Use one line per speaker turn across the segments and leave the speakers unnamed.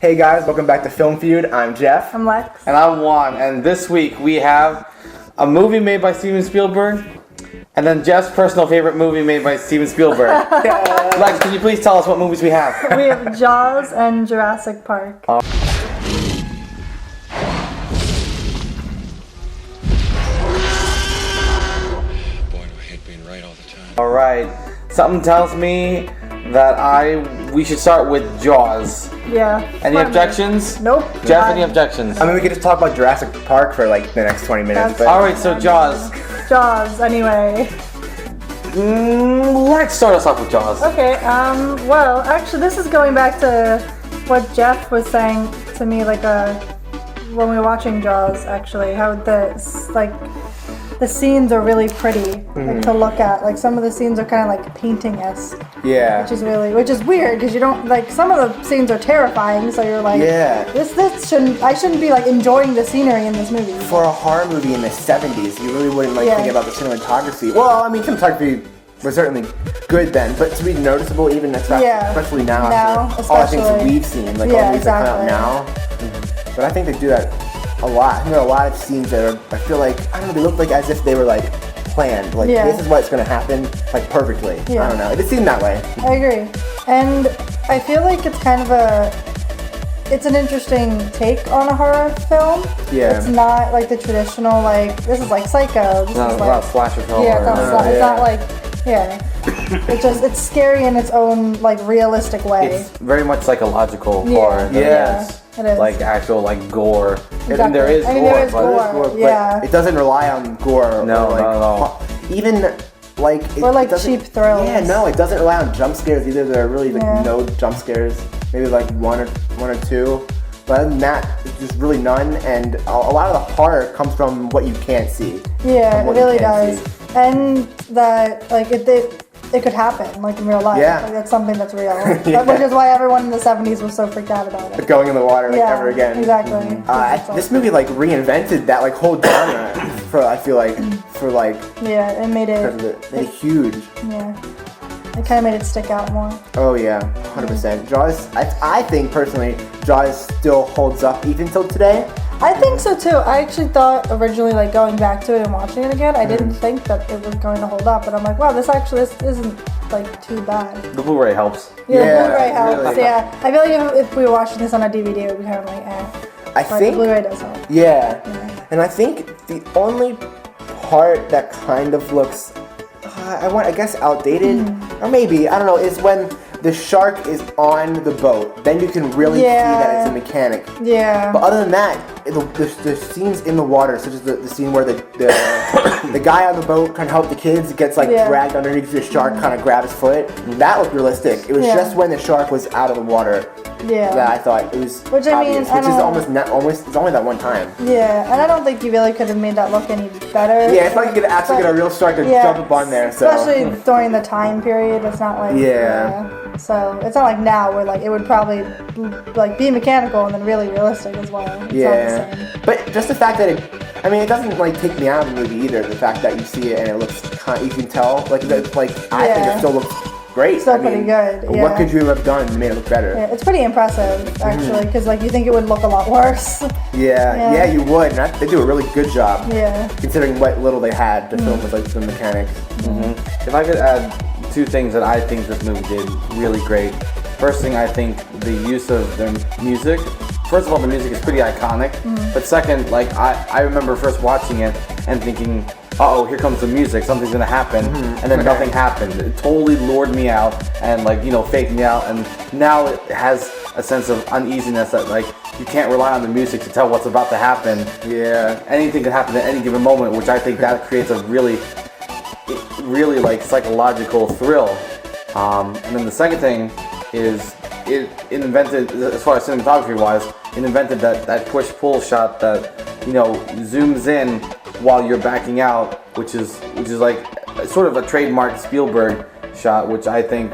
Hey guys, welcome back to Film Feud. I'm Jeff.
I'm Lex.
And I'm Juan. And this week we have a movie made by Steven Spielberg, and then Jeff's personal favorite movie made by Steven Spielberg. Lex, can you please tell us what movies we have?
We have Jaws and Jurassic Park.
Boy, do I hate being right all the time.
Alright. Something tells me that we should start with Jaws.
Yeah.
Any objections?
Nope.
Jeff, any objections?
I mean, we could just talk about Jurassic Park for like the next 20 minutes. But
Alright, so Jaws.
Jaws, anyway.
Let's start us off with Jaws.
Okay, well, actually, this is going back to what Jeff was saying to me, like, when we were watching Jaws, actually, how the scenes are really pretty like, to look at. Like, some of the scenes are kind of like painting-esque.
Yeah.
Which is weird, because you don't, like, some of the scenes are terrifying, so you're like,
Yeah.
I shouldn't be, like, enjoying the scenery in this movie.
For a horror movie in the 70s, you really wouldn't like
Yeah.
think about the cinematography. Well, I mean, cinematography was certainly good then, but to be noticeable even especially now after all the things that we've seen, like all the movies that come out now. But I think they do that a lot. I think there are a lot of scenes that I feel like, I don't know, they look like as if they were like planned. Like, this is what's going to happen, like perfectly. I don't know. It seemed that way.
I agree. And I feel like it's kind of it's an interesting take on a horror film.
Yeah.
It's not like the traditional, like, this is like Psycho. This
No,
is
it's
like,
not a slasher film.
yeah, it's not like, it's scary in its own, like, realistic way.
It's very much psychological horror.
Yeah.
It is.
Like actual gore.
Exactly.
I mean, there is gore,
But
yeah.
it doesn't rely on gore.
No,
or like,
not at all.
Even like
Or like
doesn't-
cheap thrills.
Yeah, no, it doesn't rely on jump scares either. There are really like
Yeah.
no jump scares. Maybe like one or two. But other than that, it's just really none. And a lot of the horror comes from what you can't see.
Yeah,
From
it
what you
really
can't
does.
see.
And that, like, it could happen, like, in real life.
Yeah.
Like, that's something that's real.
Yeah.
Which is why everyone in the 70s was so freaked out about it.
Going in the water like
Yeah,
ever again.
exactly.
This movie like reinvented that like whole genre I feel like
Yeah, it made
because of
it,
it. Made it huge.
yeah. It kind of made it stick out more.
Oh yeah, 100%. Jaws, I think personally, Jaws still holds up even till today.
I think so too. I actually thought originally, like, going back to it and watching it again, I didn't think that it was going to hold up. But I'm like, wow, this isn't like too bad.
The Blu-ray helps.
Yeah,
Yeah,
the Blu-ray helps.
really.
Yeah, I feel like if we were watching this on a DVD, it would be kind of like, eh.
I
But
think
the Blu-ray does help.
Yeah. And I think the only part that kind of looks, I guess outdated, or maybe, I don't know, is when the shark is on the boat. Then you can really see that it's a mechanic.
Yeah.
But other than that, the scenes in the water, such as the scene where the guy on the boat trying to help the kids gets like dragged underneath the shark, kind of grab his foot, that looked realistic. It was just when the shark was out of the water that I thought it was
Which, I mean,
obvious,
I
which is
don't-
it's only that one time.
Yeah, and I don't think you really could have made that look any better.
Yeah, it's like you could actually get a real shark to jump up on there. So
Especially during the time period, it's not like So it's not like now where like it would probably like be mechanical and then really realistic as well. It's not the same.
But just the fact that it doesn't like take me out of the movie either. The fact that you see it and it looks you can tell like that I think it still looks great.
Still pretty good. Yeah.
What could you have done to make it look better?
Yeah, it's pretty impressive actually, because like you think it would look a lot worse.
Yeah, you would. And they do a really good job.
Yeah.
Considering what little they had to film with like some mechanics.
If I could add two things that I think this movie did really great. First thing, I think the use of the music. First of all, the music is pretty iconic. But second, like I remember first watching it and thinking, uh-oh, here comes the music, something's gonna happen, and then nothing happened. It totally lured me out and faked me out, and now it has a sense of uneasiness that like you can't rely on the music to tell what's about to happen.
Yeah.
Anything can happen at any given moment, which I think that creates a really like psychological thrill. And then the second thing is it invented, as far as cinematography wise, it invented that push-pull shot that zooms in while you're backing out, which is like sort of a trademark Spielberg shot, which I think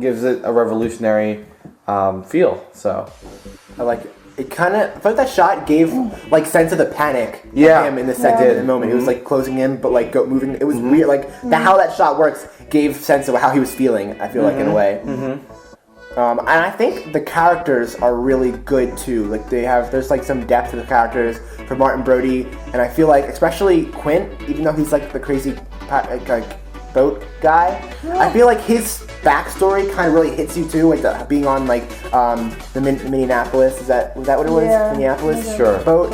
gives it a revolutionary feel. So
I like it. It kind of, I thought that shot gave like sense of the panic of him in the moment. It was like closing in, but like moving. It was weird. Like how that shot works gave sense of how he was feeling. I feel like in a way. And I think the characters are really good too. Like there's like some depth to the characters for Martin Brody, and I feel like especially Quint, even though he's like the crazy like boat guy, I feel like his backstory kind of really hits you too, like being on like the Minneapolis. Was that what it was?
Yeah,
Minneapolis,
sure.
Boat.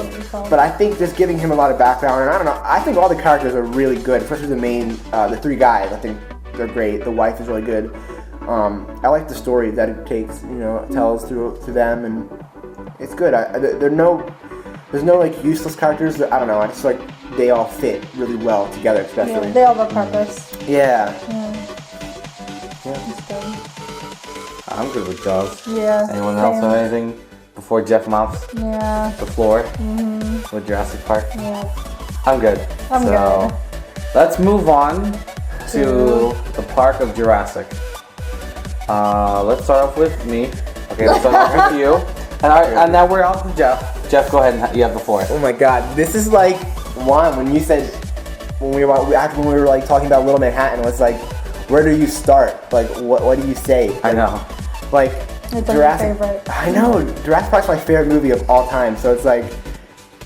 But I think just giving him a lot of background, and I don't know. I think all the characters are really good, especially the three guys. I think they're great. The wife is really good. I like the story that it takes, tells through them, and it's good. There's no like useless characters. I don't know. I just like they all fit really well together, especially.
Yeah, they all have a purpose.
Yeah.
It's good.
I'm good with Jaws.
Yeah.
Anyone else have anything before Jeff mops the floor with Jurassic Park?
Yeah.
I'm good.
I'm good.
Let's move on to the Park of Jurassic. Let's start off with me. Okay, let's start off with you. And now we're on to Jeff. Jeff, go ahead and you have the floor.
Oh my God, this is like when you said when we were like talking about Little Manhattan, was like, where do you start? Like, what do you say?
I know.
Like
It's
Jurassic.
like your favorite.
I know Jurassic Park's my favorite movie of all time. So it's like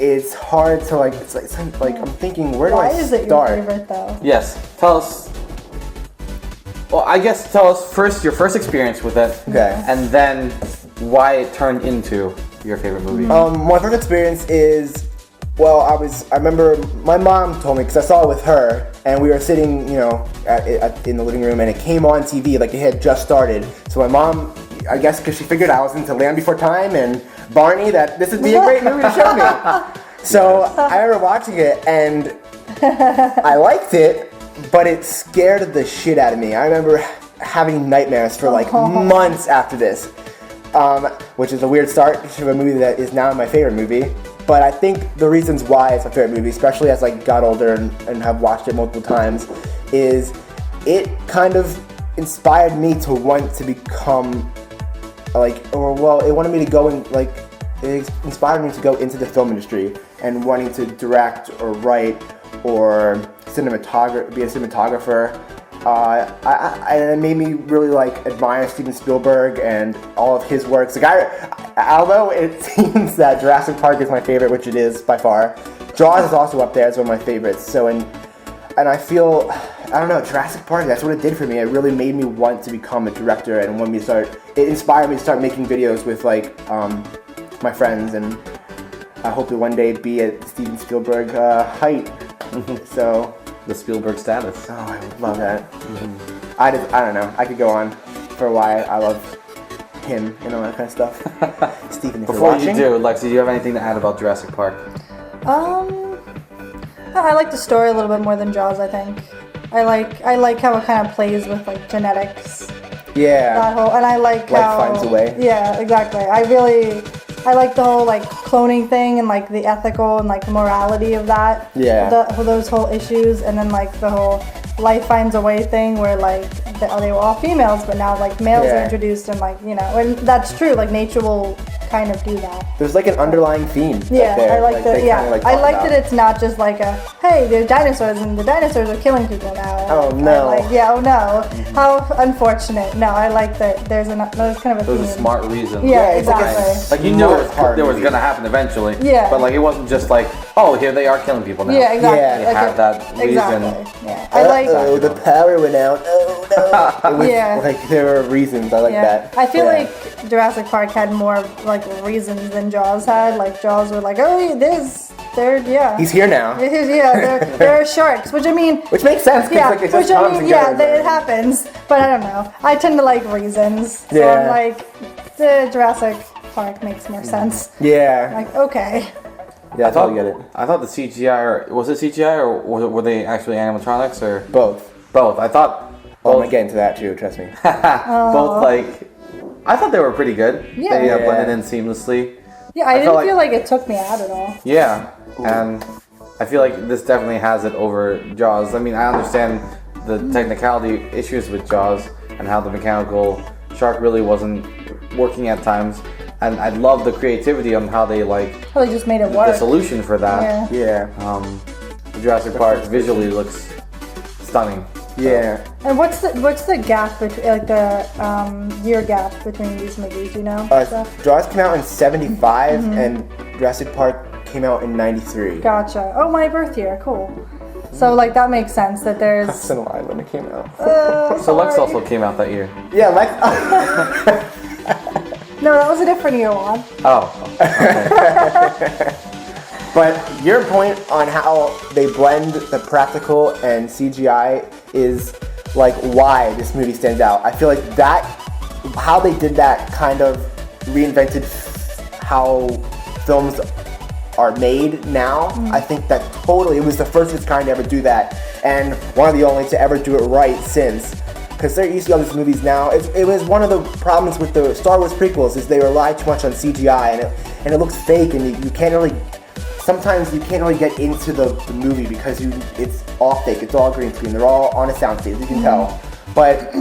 it's hard to like. It's like I'm thinking, where do I
Why
start?
is it your favorite though?
Yes, tell us. Well, I guess tell us first your first experience with it,
Okay.
and then why it turned into your favorite movie.
My first experience is, well, I remember my mom told me, because I saw it with her, and we were sitting, in the living room, and it came on TV, like it had just started. So my mom, I guess because she figured I was into Land Before Time and Barney, that this would be a great movie to show me. So I remember watching it, and I liked it, but it scared the shit out of me. I remember having nightmares for like months after this. Which is a weird start to a movie that is now my favorite movie. But I think the reasons why it's my favorite movie, especially as I got older and have watched it multiple times, is it kind of inspired me to want to become it wanted me to go in, it inspired me to go into the film industry and wanting to direct or write or be a cinematographer. It made me really admire Steven Spielberg and all of his works. Although it seems that Jurassic Park is my favorite, which it is by far, Jaws is also up there as one of my favorites. So and I feel, I don't know, Jurassic Park, that's what it did for me. It really made me want to become a director and it inspired me to start making videos with my friends, and I hope to one day be at Steven Spielberg height. So.
The Spielberg status.
Oh, I would love that. I don't know. I could go on for why I love him and all that kind of stuff. Stephen, if
Before
you're watching.
you do, Lexi, do you have anything to add about Jurassic Park?
I like the story a little bit more than Jaws, I think. I like how it kind of plays with genetics.
Yeah.
That whole, and I like how
finds a way.
Yeah, exactly. I like the whole cloning thing and the ethical and morality of that.
Yeah.
Those whole issues, and then the whole life finds a way thing where they were all females, but now males are introduced, and and that's true. Nature will kind of do that.
There's an underlying theme.
Yeah,
there.
I like that. Yeah, I like that it's not just hey, there's dinosaurs and the dinosaurs are killing people now.
Oh no.
Oh no. How unfortunate. No, I like that. There's kind of a theme.
There's a smart reason.
Yeah, exactly.
You know there was gonna happen eventually.
Yeah.
But it wasn't just oh, here they are killing people now.
Yeah, exactly.
Yeah.
It had that reason.
Exactly. Yeah. I like.
Oh, the power went out. Oh no. It was,
Yeah.
there were reasons. I like that.
I feel like Jurassic Park had more reasons than Jaws had. Jaws were
He's here now.
There are sharks, which
Which makes sense.
Yeah,
It just comes together.
it happens. But I don't know. I tend to like reasons. So
Yeah.
I'm the Jurassic Park makes more sense.
Yeah.
Okay.
Yeah, I totally get it.
I thought the CGI, was it CGI or were they actually animatronics or
Both.
both? I thought
Oh, I'm
both.
gonna get into that too. Trust me.
Both I thought they were pretty good.
Yeah.
They
Yeah.
blended in seamlessly.
Yeah, I
felt
didn't feel like it took me out at all.
Yeah, and I feel like this definitely has it over Jaws. I understand the technicality issues with Jaws and how the mechanical shark really wasn't working at times, and I love the creativity on how they
Well, they just made it work.
the solution for that.
Yeah.
Yeah.
Jurassic Park visually looks stunning.
Yeah.
And what's the gap between, like the year gap between these movies? You know.
Jaws came out in '75, and Jurassic Park came out in '93.
Gotcha. Oh, my birth year. Cool. So like that makes sense that there's.
That's been alive when it came out.
So Lex also came out that year.
Yeah, Lex.
No, that was a different year one.
Oh. Okay.
But your point on how they blend the practical and CGI is like why this movie stands out. I feel like that, how they did that kind of reinvented how films are made now. I think that totally, it was the first of its kind to ever do that, and one of the only to ever do it right since. Because you see all these movies now, it was one of the problems with the Star Wars prequels is they rely too much on CGI, and it looks fake, and you can't really, sometimes you can't really get into the movie because it's all fake, it's all green screen, they're all on a soundstage, you can tell. But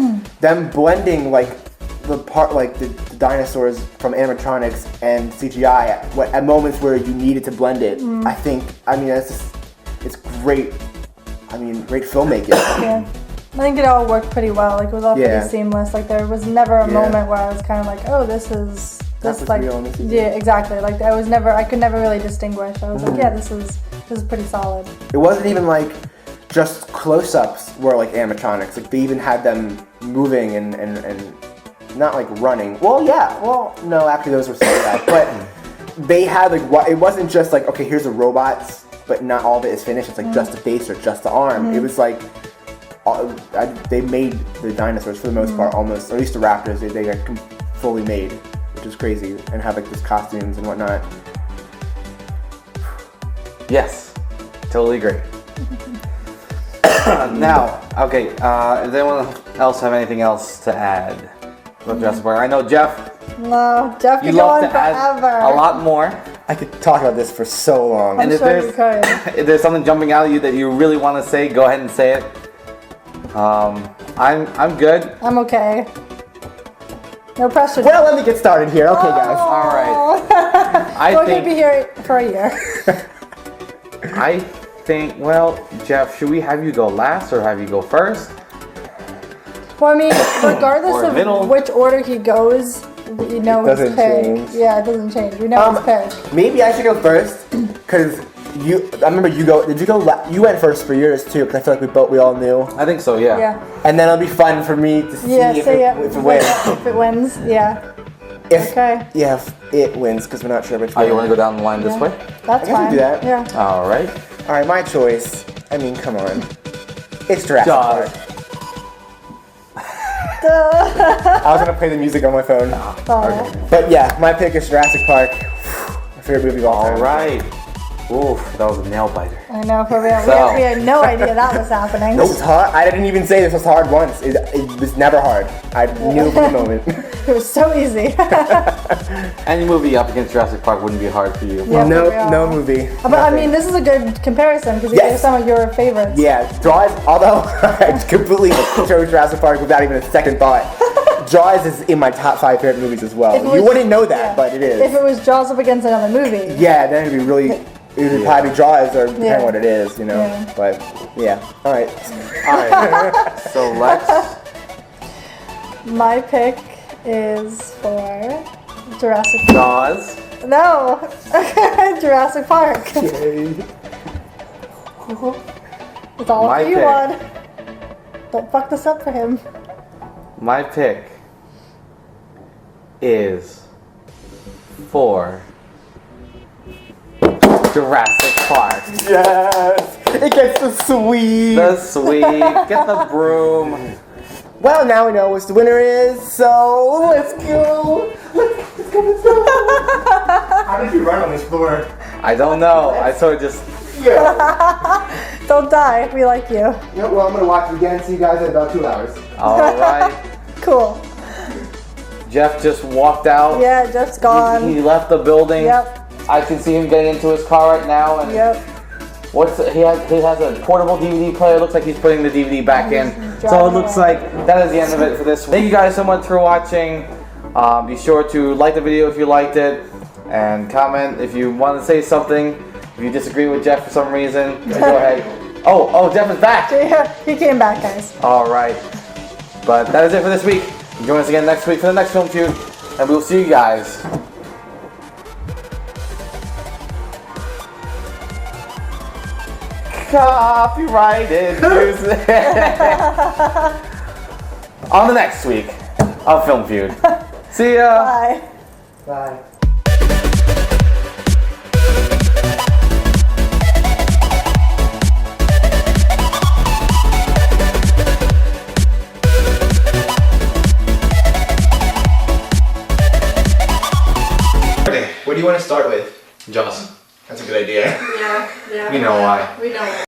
them blending like the dinosaurs from animatronics and CGI at moments where you needed to blend it, it's great. I mean, great filmmaking.
Yeah. I think it all worked pretty well. Like it was all pretty seamless. Like there was never a moment where I was kind of like, oh, this is like real, yeah, exactly. Like I could never really distinguish. I was like, yeah, this is pretty solid.
It wasn't even like just close-ups were like animatronics. Like they even had them moving and not like running. Well, yeah. Well, no, actually those were CGI. But they had like it wasn't just like, okay, here's the robots, but not all of it is finished. It's like just the face or just the arm. It was like they made the dinosaurs for the most part almost, or at least the raptors. They got fully made, which is crazy, and have like these costumes and whatnot.
Yes, totally agree. Now, okay. Does anyone else have anything else to add about Jurassic Park? I know Jeff.
No, Jeff could go on forever.
A lot more.
I could talk about this for so long.
I'm sure you could.
If there's something jumping out at you that you really want to say, go ahead and say it. I'm good.
I'm okay. No pressure.
Well, let me get started here. Okay, guys.
All right.
We're gonna be here for a year.
I think. Well, Jeff, should we have you go last or have you go first?
Well, I mean, regardless of which order he goes, you know his pick.
Change.
Yeah, it doesn't change. We know his pick.
Maybe I should go first because I remember you go. Did you go? You went first for yours too, because I feel like we all knew.
I think so. Yeah.
Yeah.
And then it'll be fun for me to see if it wins.
If it wins, yeah.
Yeah, if it wins, because we're not sure which way.
Oh, you want to go down the line this way?
That's
I
fine.
can do that.
Yeah.
All right.
All right, my choice. I mean, come on. It's Jurassic
Jaws.
Park. I was gonna play the music on my phone.
Oh.
But yeah, my pick is Jurassic Park. My favorite movie of all time.
All right. Oof, that was a nail biter.
I know, for real.
So.
We had no idea that was happening.
It was hard. I didn't even say this was hard once. It was never hard. I knew for the moment.
It was so easy.
Any movie up against Jurassic Park wouldn't be hard for you.
Yeah,
no movie.
But I mean, this is a good comparison because you gave some of your favorites.
Yeah, Jaws, although I completely chose Jurassic Park without even a second thought. Jaws is in my top 5 favorite movies as well. You wouldn't know that, but it is.
If it was Jaws up against another movie.
Yeah, then it'd be really... It would probably be Jaws or depending on what it is, you know.
Yeah.
But yeah, all right.
So Lex.
My pick is for Jurassic Park.
Jaws.
No, Jurassic Park.
Yay.
It's all
My
for you,
pick.
Juan. Don't fuck this up for him.
My pick is for Jurassic Park.
Yes, it gets the sweep.
The sweep. Get the broom.
Well, now we know what the winner is, so let's go. Let's go. How did you run on this floor?
I don't know. I sort of just.
Yeah.
Don't die. We like you.
Yeah, well, I'm gonna watch it again. See you guys in about 2 hours.
All right.
Cool.
Jeff just walked out.
Yeah, Jeff's gone.
He left the building.
Yep.
I can see him getting into his car right now. And
Yep.
he has a portable DVD player. Looks like he's putting the DVD back in. So it looks like that is the end of it for this. Thank you guys so much for watching. Be sure to like the video if you liked it, and comment if you want to say something. If you disagree with Jeff for some reason, go ahead. Oh, Jeff is back.
Yeah, he came back, guys.
All right. But that is it for this week. Join us again next week for the next Film Feud, and we'll see you guys. Copyrighted music. On the next week of Film Feud. See ya.
Bye.
Bye.
What do you want to start with?
Jaws.
That's a good idea.
Yeah.
We know why.
We know.